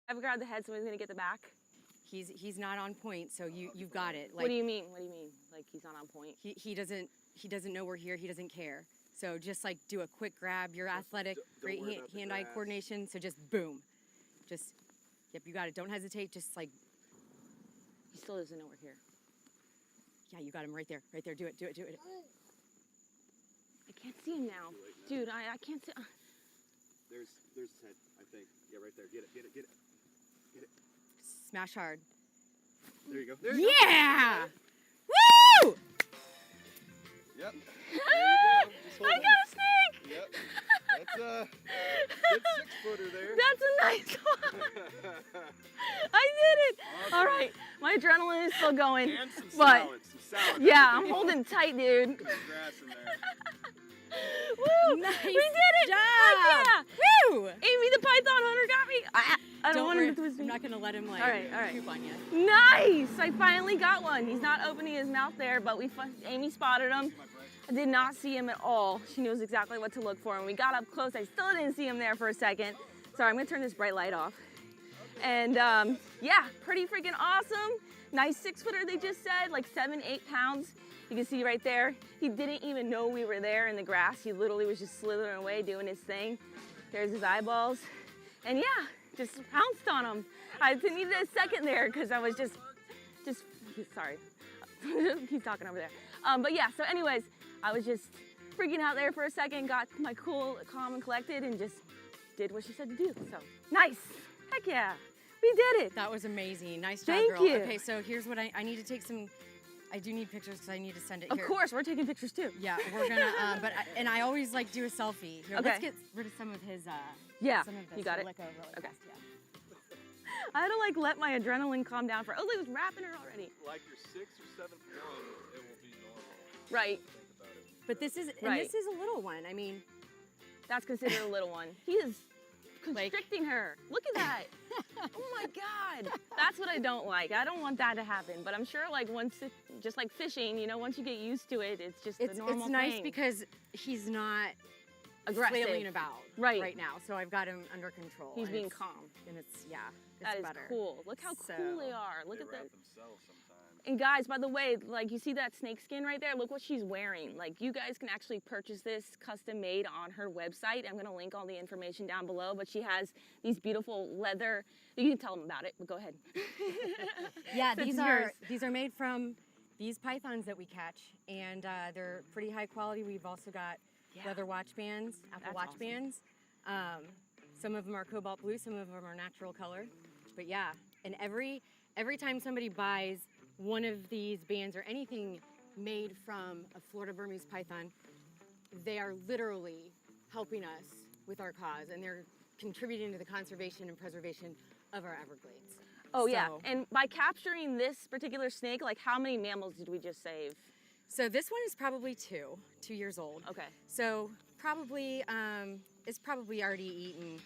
I've grabbed the head, somebody's gonna get the back. He's not on point, so you've got it. Like, what do you mean? What do you mean? Like he's not on point? He doesn't know we're here. He doesn't care. So just like do a quick grab. You're athletic, great hand-eye coordination. So just boom, just yep, you got it. Don't hesitate. Just like He still doesn't know we're here. yeah, you got him right there, right there. Do it. I can't see him now, dude. I can't see. There's his head, I think. Yeah, right there. Get it. Smash hard. There you go. There you go. Yeah! Woo! Yep. There you go. Just hold I on. got a snake. Yep. That's a good 6-footer there. That's a nice one. I did it. Awesome. All right, my adrenaline is still going, And some but salad. Some salad. yeah, I'm holding tight, dude. Some grass in there. Woo! Nice We did it! job. Heck yeah! Woo! Amy the Python Hunter got me. I don't want worry, him to twist I'm me. not gonna let him like All right. poop on you. Nice! I finally got one. He's not opening his mouth there, but Amy spotted him. I did not see him at all. She knows exactly what to look for. When we got up close, I still didn't see him there for a second. Sorry, I'm gonna turn this bright light off. And yeah, pretty freaking awesome. Nice 6-footer, they just said, like 7-8 pounds. You can see right there, he didn't even know we were there in the grass. He literally was just slithering away, doing his thing. There's his eyeballs. And yeah, just pounced on him. I needed a second there because I was just, sorry. He's talking over there. But yeah, so anyways, I was just freaking out there for a second, got my cool, calm and collected, and just did what she said to do. So nice. Heck yeah. We did it. That was amazing. Nice job, Thank girl. you. Okay, so here's what I need to take some. I do need pictures because I need to send it Of here. course, we're taking pictures too. Yeah, we're gonna. And I always like do a selfie. Here, Okay. let's get rid of some of his. Yeah, Some of this. you got it. Let go really Okay. fast, yeah. I had to like let my adrenaline calm down for, oh, he was wrapping her already. Like your 6th or 7th one, it will be normal. Right, Think about it. But this is Right. this is a little one. I mean, that's considered a little one. He is constricting her. Look at that. Oh my God. That's what I don't like. I don't want that to happen. But I'm sure like once, just like fishing, you know, once you get used to it, it's just the normal it's nice thing. because he's not Aggressive. flailing about Right. now. So I've got him under control. He's and being it's- calm. and it's yeah, it's That is better. cool. Look how cool So, they are. Look They at wrap that. themselves sometimes. And guys, by the way, like you see that snakeskin right there? Look what she's wearing. Like you guys can actually purchase this custom made on her website. I'm gonna link all the information down below, but she has these beautiful leather, you can tell them about it, but go ahead. Yeah, Since these it's are yours. these are made from these pythons that we catch, and they're pretty high quality. We've also got leather watch bands, Apple That's watch awesome. bands. Some of them are cobalt blue, some of them are natural color. But yeah, and every time somebody buys one of these bands or anything made from a Florida Burmese python, they are literally helping us with our cause, and they're contributing to the conservation and preservation of our Everglades. Oh yeah, So- and by capturing this particular snake, like how many mammals did we just save? So this one is probably 2 years old. Okay. So probably, it's probably already eaten,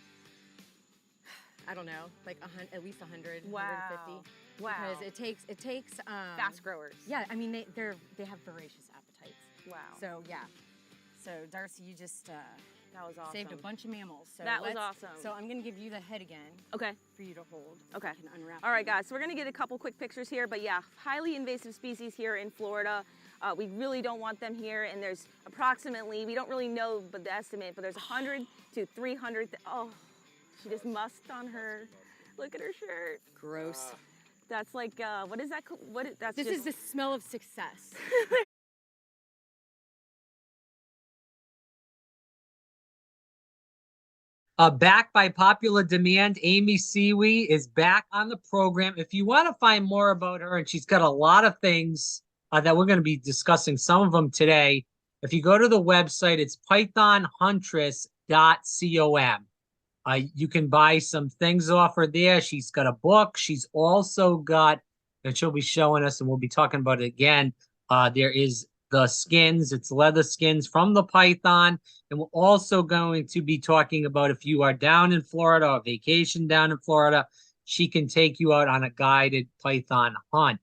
I don't know, like at least 100, Wow. 150. Wow. Because it takes Fast growers. Yeah, I mean they have voracious appetites. Wow. So yeah. So Darcy, you just That was awesome. saved a bunch of mammals. So That was let's- awesome. So I'm gonna give you the head again Okay. for you to hold. Okay. You can unwrap All right, them. guys, so we're gonna get a couple quick pictures here, but yeah, highly invasive species here in Florida. We really don't want them here, and there's approximately, we don't really know but the estimate, but there's 100 to 300, oh, she just musked on her. Look at her shirt. Gross. That's like, what is that, that's This just, is the smell of success. Back by popular demand, Amy Siewe is back on the program. If you want to find more about her, and she's got a lot of things that we're going to be discussing, some of them today. If you go to the website, it's pythonhuntress.com. You can buy some things off her there. She's got a book. She's also got, and she'll be showing us, and we'll be talking about it again. There is the skins. It's leather skins from the python. And we're also going to be talking about if you are down in Florida or vacation down in Florida, she can take you out on a guided python hunt.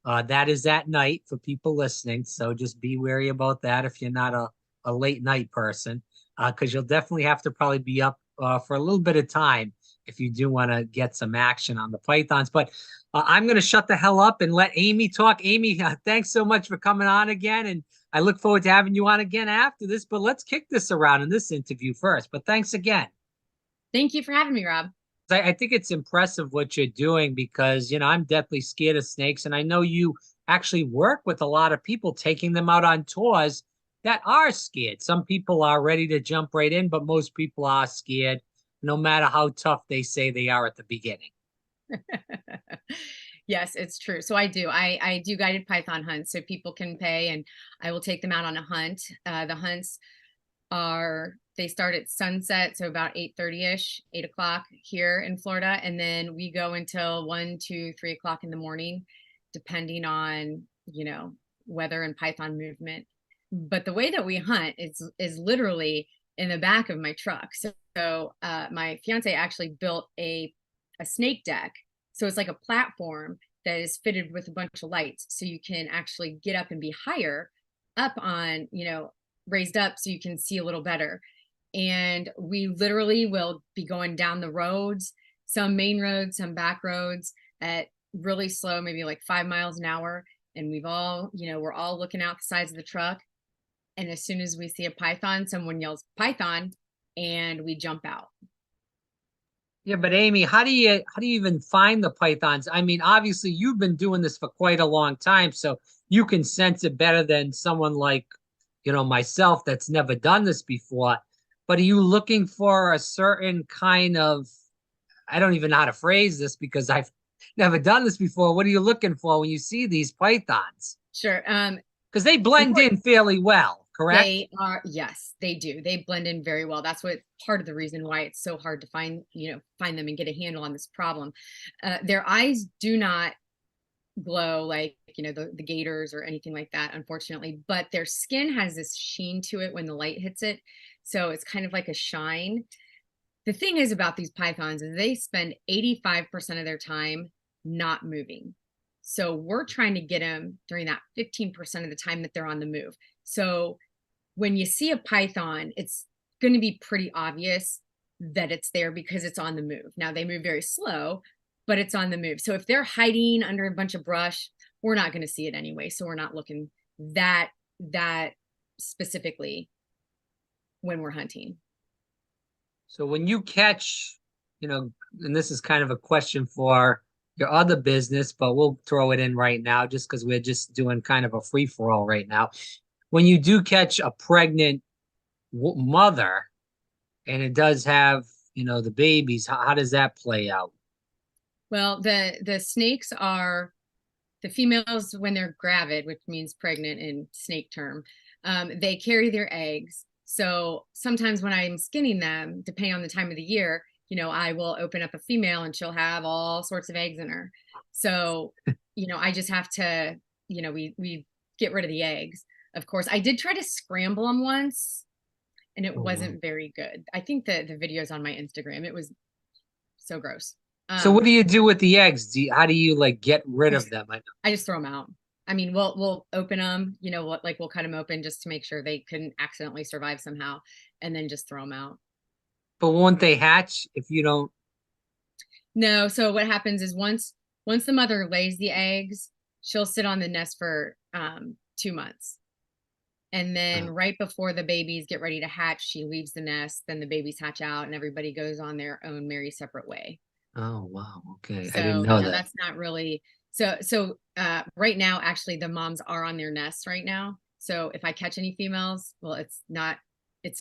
That is at night for people listening. So just be wary about that if you're not a late night person, because you'll definitely have to probably be up for a little bit of time if you do want to get some action on the pythons. But I'm going to shut the hell up and let Amy talk. Amy, thanks so much for coming on again. And I look forward to having you on again after this. But let's kick this around in this interview first. But thanks again. Thank you for having me, Rob. I think it's impressive what you're doing because, you know, I'm deathly scared of snakes. And I know you actually work with a lot of people taking them out on tours that are scared. Some people are ready to jump right in, but most people are scared, no matter how tough they say they are at the beginning. Yes, it's true. So I do guided python hunts, so people can pay and I will take them out on a hunt. The hunts they start at sunset, so about 8:30ish, 8 o'clock here in Florida, and then we go until 1, 2, 3 o'clock in the morning, depending on, you know, weather and python movement. But the way that we hunt is literally in the back of my truck. So my fiance actually built a snake deck. So it's like a platform that is fitted with a bunch of lights. So you can actually get up and be higher up on, you know, raised up so you can see a little better. And we literally will be going down the roads, some main roads, some back roads at really slow, maybe like 5 miles an hour. And we're all looking out the sides of the truck. And as soon as we see a python, someone yells python and we jump out. Yeah, but Amy, how do you even find the pythons? I mean, obviously you've been doing this for quite a long time, so you can sense it better than someone like, you know, myself that's never done this before. But are you looking for a certain kind of, I don't even know how to phrase this because I've never done this before. What are you looking for when you see these pythons? Sure. Because they blend in fairly well, correct? They are, yes, they do. They blend in very well. That's what part of the reason why it's so hard to find them and get a handle on this problem. Their eyes do not glow like, the gators or anything like that, unfortunately, but their skin has this sheen to it when the light hits it. So it's kind of like a shine. The thing is about these pythons is they spend 85% of their time not moving. So we're trying to get them during that 15% of the time that they're on the move. So when you see a python, it's going to be pretty obvious that it's there because it's on the move. Now they move very slow, but it's on the move. So if they're hiding under a bunch of brush, we're not going to see it anyway. So we're not looking that specifically when we're hunting. So when you catch, and this is kind of a question for your other business, but we'll throw it in right now just because we're just doing kind of a free-for-all right now. When you do catch a pregnant mother and it does have, the babies, how does that play out? Well, the snakes are the females when they're gravid, which means pregnant in snake term. They carry their eggs. So sometimes when I'm skinning them, depending on the time of the year, I will open up a female and she'll have all sorts of eggs in her. So, I just have to, we get rid of the eggs. Of course, I did try to scramble them once and it wasn't very good. I think the video's on my Instagram. It was so gross. So what do you do with the eggs? How do you get rid of them? I just throw them out. I mean, we'll open them, we'll cut them open just to make sure they couldn't accidentally survive somehow and then just throw them out. But won't they hatch if you don't? No. So what happens is once the mother lays the eggs, she'll sit on the nest for 2 months. And then right before the babies get ready to hatch, she leaves the nest, then the babies hatch out and everybody goes on their own merry separate way. Oh, wow. Okay. So, I didn't know that. That's not really so right now, actually, the moms are on their nests right now. So if I catch any females, well, it's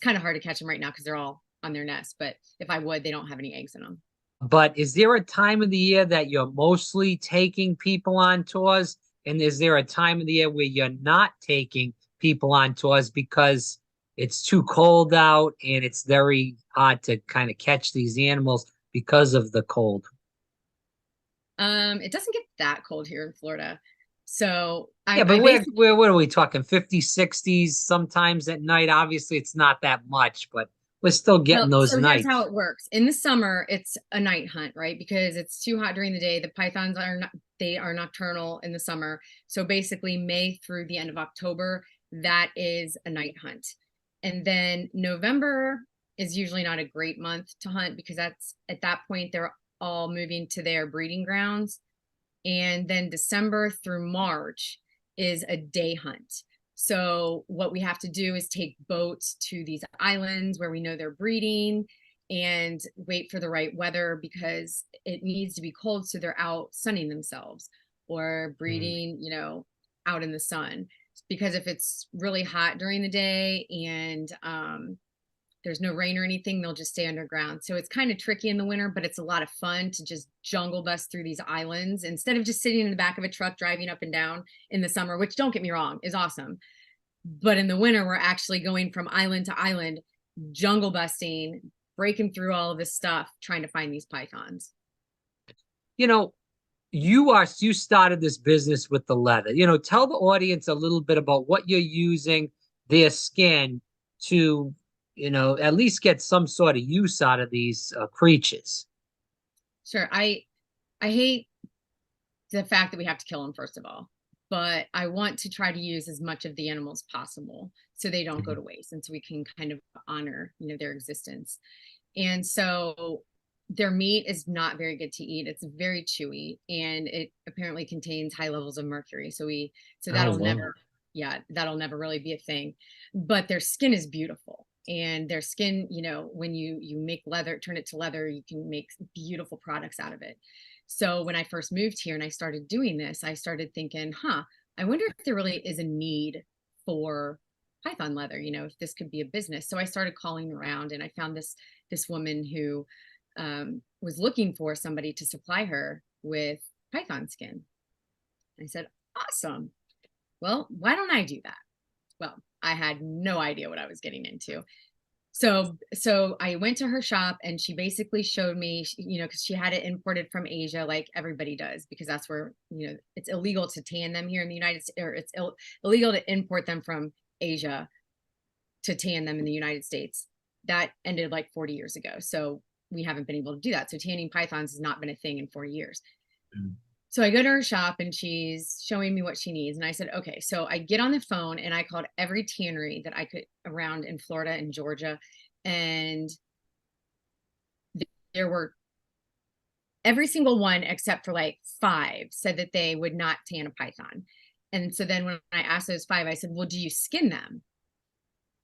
kind of hard to catch them right now because they're all on their nest. But if I would, they don't have any eggs in them. But is there a time of the year that you're mostly taking people on tours? And is there a time of the year where you're not taking people on tours because it's too cold out and it's very hard to kind of catch these animals because of the cold? It doesn't get that cold here in Florida. So yeah, but what are we talking? 50s, 60s, sometimes at night. Obviously, it's not that much, but we're still getting those nights. Here's how it works. In the summer, it's a night hunt, right? Because it's too hot during the day. The pythons are nocturnal in the summer. So basically May through the end of October, that is a night hunt. And then November is usually not a great month to hunt, because that's at that point they're all moving to their breeding grounds. And then December through March is a day hunt. So what we have to do is take boats to these islands where we know they're breeding and wait for the right weather, because it needs to be cold so they're out sunning themselves or breeding, you know, out in the sun. Because if it's really hot during the day and there's no rain or anything, they'll just stay underground. So it's kind of tricky in the winter, but it's a lot of fun to just jungle bust through these islands instead of just sitting in the back of a truck driving up and down in the summer, which, don't get me wrong, is awesome. But in the winter, we're actually going from island to island, jungle busting, breaking through all of this stuff, trying to find these pythons. You know, you started this business with the leather. You know, tell the audience a little bit about what you're using their skin to, you know, at least get some sort of use out of these creatures. Sure. I hate the fact that we have to kill them, first of all, but I want to try to use as much of the animals possible so they don't go to waste, and so we can kind of honor, you know, their existence. And so their meat is not very good to eat. It's very chewy, and it apparently contains high levels of mercury. So that'll never, that'll never really be a thing. But their skin is beautiful. And their skin, you know, when you make leather, turn it to leather, you can make beautiful products out of it. So when I first moved here and I started doing this, I started thinking, I wonder if there really is a need for python leather, you know, if this could be a business. So I started calling around, and I found this woman who was looking for somebody to supply her with python skin. I said, awesome. Well, why don't I do that? Well, I had no idea what I was getting into. So I went to her shop, and she basically showed me, you know, because she had it imported from Asia, like everybody does, because that's where, you know, it's illegal to tan them here in the United States, or it's illegal to import them from Asia to tan them in the United States. That ended like 40 years ago. So we haven't been able to do that. So tanning pythons has not been a thing in 40 years. So I go to her shop, and she's showing me what she needs. And I said, okay. So I get on the phone, and I called every tannery that I could around in Florida and Georgia. And there were every single one except for like 5 said that they would not tan a python. And so then when I asked those 5, I said, well, do you skin them?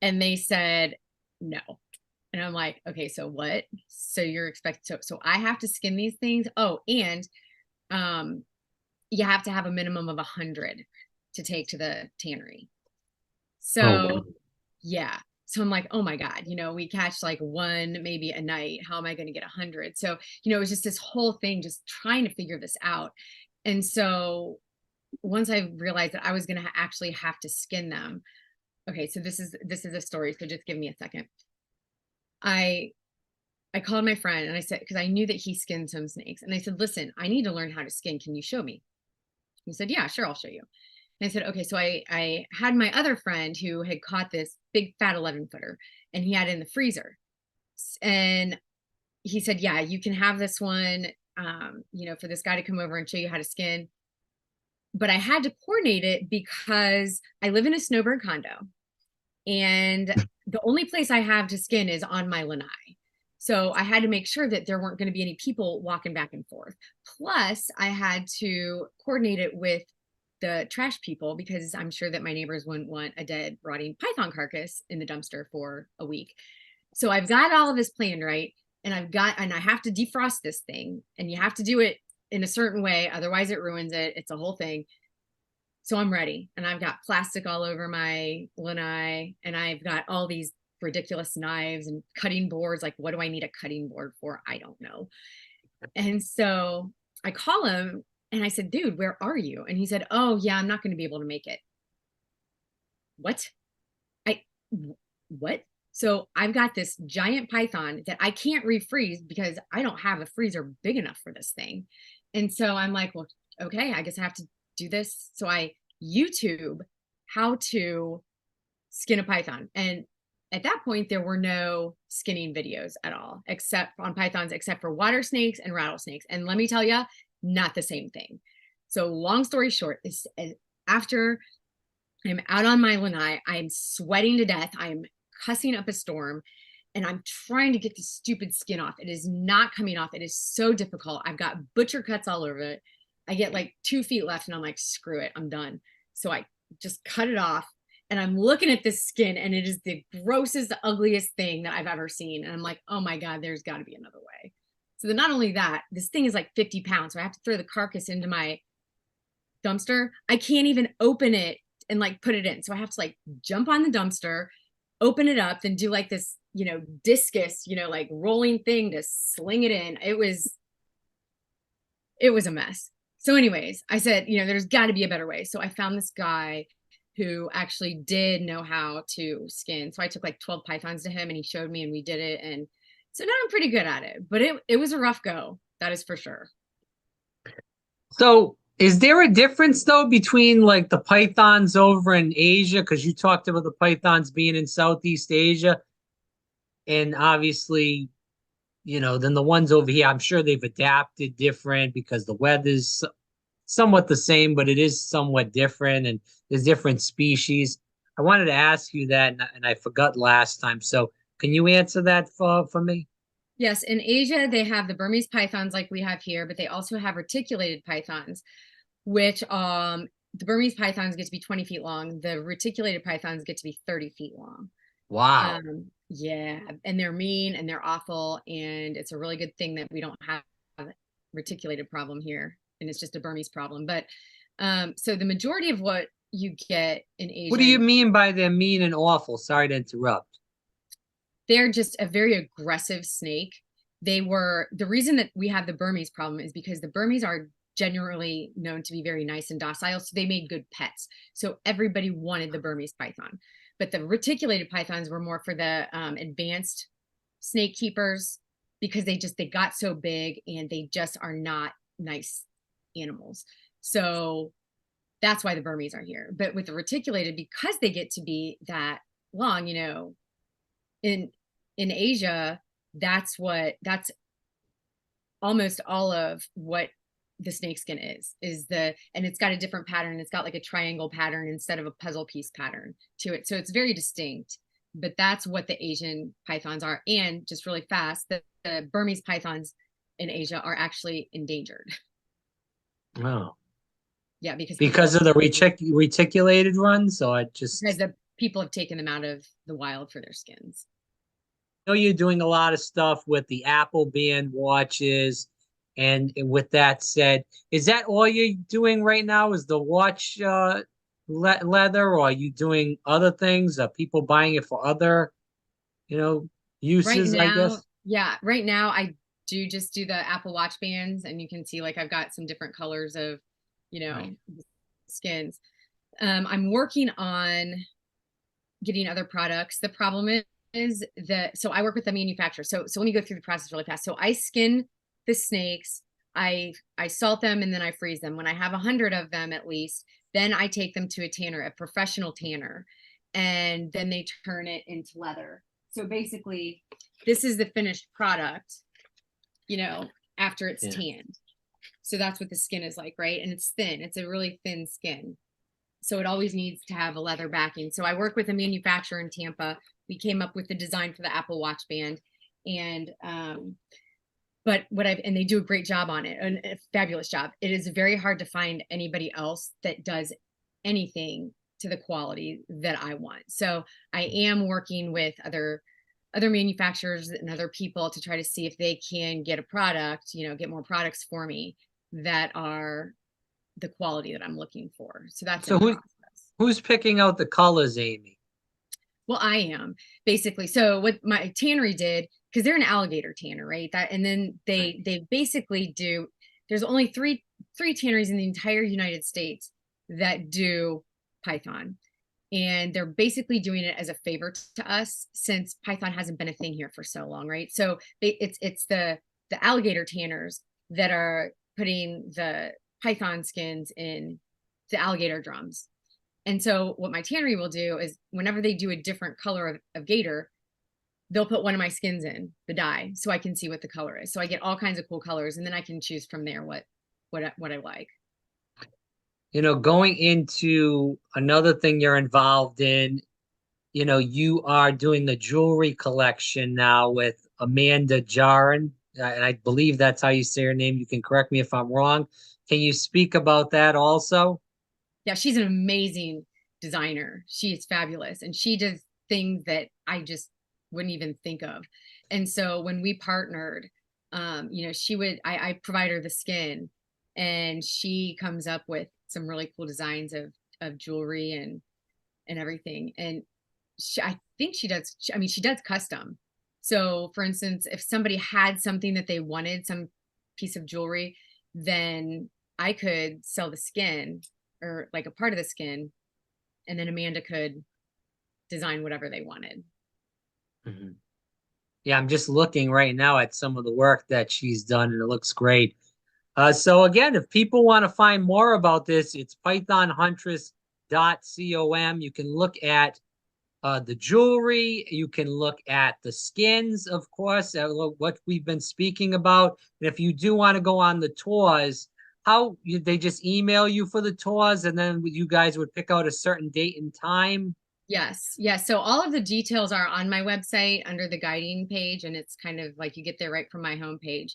And they said, no. And I'm like, okay, so what? So you're expected so I have to skin these things. Oh, and you have to have a minimum of 100 to take to the tannery. So yeah. So I'm like, oh my God, you know, we catch like 1 maybe a night. How am I going to get 100? So, you know, it was just this whole thing, just trying to figure this out. And so once I realized that I was going to actually have to skin them. Okay. So this is a story. So just give me a second. I called my friend, and I said, because I knew that he skinned some snakes, and I said, listen, I need to learn how to skin. Can you show me? He said, yeah, sure, I'll show you. And I said, okay. So I had my other friend who had caught this big fat 11-footer, and he had it in the freezer. And he said, yeah, you can have this one, you know, for this guy to come over and show you how to skin. But I had to coordinate it because I live in a snowbird condo, and the only place I have to skin is on my lanai. So I had to make sure that there weren't going to be any people walking back and forth. Plus, I had to coordinate it with the trash people, because I'm sure that my neighbors wouldn't want a dead, rotting python carcass in the dumpster for a week. So I've got all of this planned, right? And I have to defrost this thing, and you have to do it in a certain way. Otherwise it ruins it. It's a whole thing. So I'm ready, and I've got plastic all over my lanai, and I've got all these ridiculous knives and cutting boards. Like, what do I need a cutting board for? I don't know. And so I call him, and I said, dude, where are you? And he said, oh yeah, I'm not going to be able to make it. What? What? So I've got this giant python that I can't refreeze because I don't have a freezer big enough for this thing. And so I'm like, well, okay, I guess I have to do this. So I YouTube how to skin a python. And at that point, there were no skinning videos at all, except on pythons, except for water snakes and rattlesnakes. And let me tell you, not the same thing. So long story short, is after I'm out on my lanai, I'm sweating to death. I'm cussing up a storm. and I'm trying to get the stupid skin off. It is not coming off. It is so difficult. I've got butcher cuts all over it. I get like 2 feet left and I'm like, screw it, I'm done. So I just cut it off, and I'm looking at this skin, and it is the grossest, ugliest thing that I've ever seen. And I'm like, oh my God, there's got to be another way. So then not only that, this thing is like 50 pounds. So I have to throw the carcass into my dumpster. I can't even open it and like put it in. So I have to like jump on the dumpster, open it up, then do like this, discus, like rolling thing to sling it in. It was a mess. So anyways, I said, there's got to be a better way. So I found this guy who actually did know how to skin. So I took like 12 pythons to him, and he showed me, and we did it. And so now I'm pretty good at it, but it was a rough go. That is for sure. So is there a difference though between like the pythons over in Asia? Because you talked about the pythons being in Southeast Asia, and obviously, then the ones over here, I'm sure they've adapted different because the weather's somewhat the same, but it is somewhat different, and there's different species. I wanted to ask you that, and I forgot last time. So can you answer that for me? Yes, in Asia, they have the Burmese pythons like we have here, but they also have reticulated pythons, which the Burmese pythons get to be 20 feet long. The reticulated pythons get to be 30 feet long. Wow. Yeah, and they're mean and they're awful, and it's a really good thing that we don't have a reticulated problem here, and it's just a Burmese problem. But so the majority of what you get in Asia. What do you mean by they're mean and awful? Sorry to interrupt. They're just a very aggressive snake. The reason that we have the Burmese problem is because the Burmese are generally known to be very nice and docile, so they made good pets. So everybody wanted the Burmese python. But the reticulated pythons were more for the advanced snake keepers, because they got so big and they just are not nice animals. So that's why the Burmese are here. But with the reticulated, because they get to be that long, in Asia, that's almost all of what the snakeskin and it's got a different pattern. It's got like a triangle pattern instead of a puzzle piece pattern to it. So it's very distinct, but that's what the Asian pythons are. And just really fast, the Burmese pythons in Asia are actually endangered. Oh. Yeah, because of the reticulated ones. So because the people have taken them out of the wild for their skins. I know you're doing a lot of stuff with the Apple band watches. And with that said, is that all you're doing right now? Is the watch leather, or are you doing other things? Are people buying it for other, uses, right now, I guess? Yeah, right now I do just do the Apple Watch bands, and you can see like I've got some different colors of, right, skins. I'm working on getting other products. The problem is so I work with the manufacturer. So let me go through the process really fast. So I skin the snakes, I salt them, and then I freeze them. When I have 100 of them at least, then I take them to a tanner, a professional tanner, and then they turn it into leather. So basically, this is the finished product, after it's tanned. So that's what the skin is like, right? And it's thin. It's a really thin skin. So it always needs to have a leather backing. So I work with a manufacturer in Tampa. We came up with the design for the Apple Watch band, and and they do a great job on it, a fabulous job. It is very hard to find anybody else that does anything to the quality that I want. So I am working with other manufacturers and other people to try to see if they can get a product, get more products for me that are the quality that I'm looking for. So that's so who's picking out the colors, Amy? Well, I am basically. So what my tannery did, because they're an alligator tanner, right? And then they basically do. There's only three tanneries in the entire United States that do python, and they're basically doing it as a favor to us since python hasn't been a thing here for so long, right? So it's the alligator tanners that are putting the python skins in the alligator drums. And so what my tannery will do is whenever they do a different color of gator, they'll put one of my skins in the dye so I can see what the color is. So I get all kinds of cool colors, and then I can choose from there what I like. Going into another thing you're involved in, you are doing the jewelry collection now with Amanda Jarin, and I believe that's how you say her name. You can correct me if I'm wrong. Can you speak about that also? Yeah, she's an amazing designer. She is fabulous, and she does things that I just wouldn't even think of. And so when we partnered, I provide her the skin, and she comes up with some really cool designs of jewelry and everything. And I think she does custom. So for instance, if somebody had something that they wanted, some piece of jewelry, then I could sell the skin or like a part of the skin, and then Amanda could design whatever they wanted. Mhm. Yeah, I'm just looking right now at some of the work that she's done, and it looks great. So again, if people want to find more about this, it's pythonhuntress.com. You can look at the jewelry. You can look at the skins, of course, what we've been speaking about. And if you do want to go on the tours, they just email you for the tours, and then you guys would pick out a certain date and time. Yes. Yes. So all of the details are on my website under the guiding page, and it's kind of like you get there right from my homepage.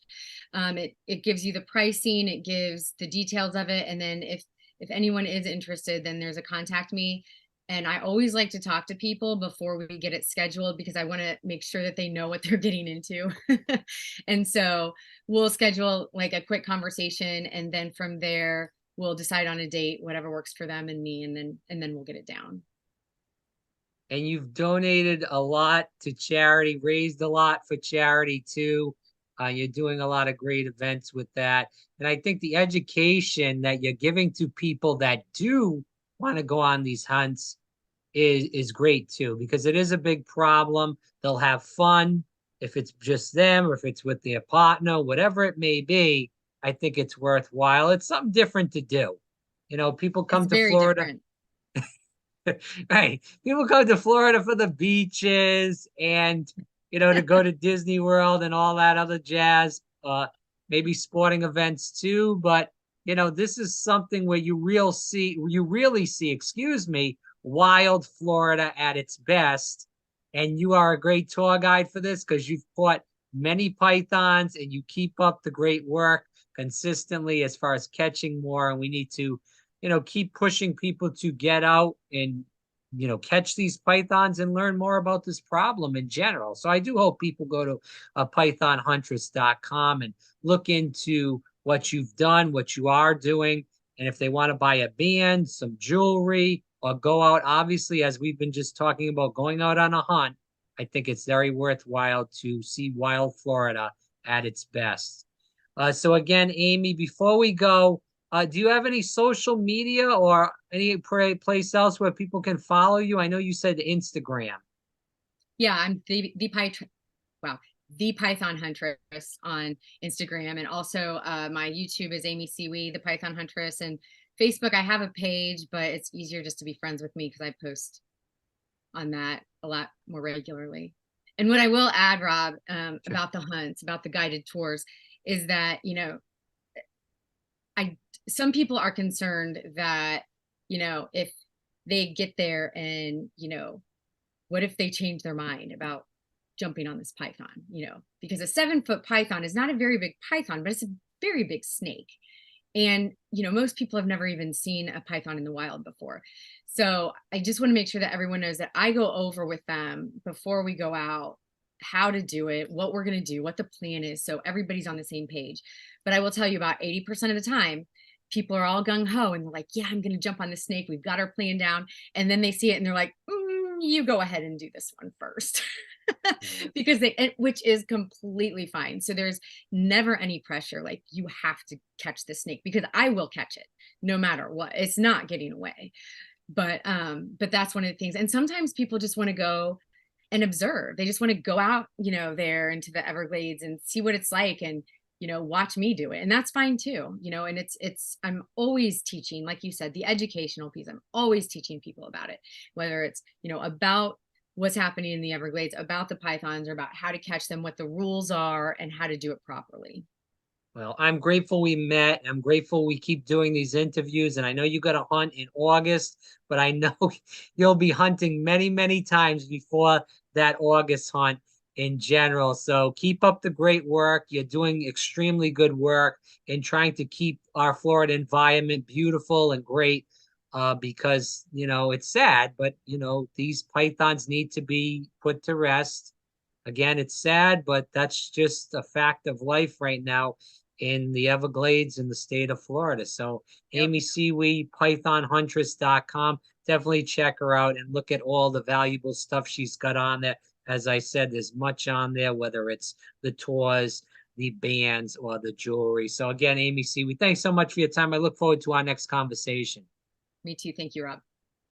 It gives you the pricing, it gives the details of it, and then if anyone is interested, then there's a contact me. And I always like to talk to people before we get it scheduled because I want to make sure that they know what they're getting into. And so we'll schedule like a quick conversation, and then from there we'll decide on a date, whatever works for them and me, and then we'll get it down. And you've donated a lot to charity, raised a lot for charity too. You're doing a lot of great events with that. And I think the education that you're giving to people that do want to go on these hunts is great too, because it is a big problem. They'll have fun if it's just them or if it's with their partner, whatever it may be. I think it's worthwhile. It's something different to do. People It's come to very Florida. different. Right. People go to Florida for the beaches and, to go to Disney World and all that other jazz, maybe sporting events too. But, this is something where you really see, excuse me, wild Florida at its best. And you are a great tour guide for this because you've caught many pythons and you keep up the great work consistently as far as catching more. And we need to keep pushing people to get out and, catch these pythons and learn more about this problem in general. So I do hope people go to pythonhuntress.com and look into what you've done, what you are doing. And if they want to buy a band, some jewelry, or go out, obviously, as we've been just talking about, going out on a hunt, I think it's very worthwhile to see wild Florida at its best. So again, Amy, before we go, do you have any social media or any place else where people can follow you? I know you said Instagram. Yeah, I'm the Python Huntress on Instagram, and also my YouTube is Amy Siewe, the Python Huntress, and Facebook I have a page, but it's easier just to be friends with me because I post on that a lot more regularly. And what I will add, Rob, about the hunts, about the guided tours, is that some people are concerned that if they get there and what if they change their mind about jumping on this python, because a 7-foot python is not a very big python, but it's a very big snake. And most people have never even seen a python in the wild before. So I just want to make sure that everyone knows that I go over with them before we go out how to do it, what we're going to do, what the plan is, so everybody's on the same page. But I will tell you, about 80% of the time people are all gung-ho and they're like, yeah, I'm going to jump on the snake, we've got our plan down, and then they see it and they're like, you go ahead and do this one first. Because which is completely fine. So there's never any pressure like you have to catch the snake, because I will catch it no matter what. It's not getting away. But that's one of the things. And sometimes people just want to go and observe. They just want to go out, there into the Everglades and see what it's like, and watch me do it. And that's fine too. And I'm always teaching, like you said, the educational piece. I'm always teaching people about it, whether it's about what's happening in the Everglades, about the pythons, or about how to catch them, what the rules are, and how to do it properly. Well, I'm grateful we met. I'm grateful we keep doing these interviews. And I know you got to hunt in August, but I know you'll be hunting many, many times before that August hunt in general. So keep up the great work. You're doing extremely good work in trying to keep our Florida environment beautiful and great. Because, you know, it's sad, but, you know, these pythons need to be put to rest. Again, it's sad, but that's just a fact of life right now in the Everglades in the state of Florida. So Yep. Amy Siewe, pythonhuntress.com. Definitely check her out and look at all the valuable stuff she's got on there. As I said, there's much on there, whether it's the tours, the bands, or the jewelry. So again, Amy Siewe, thanks so much for your time. I look forward to our next conversation. Me too. Thank you, Rob.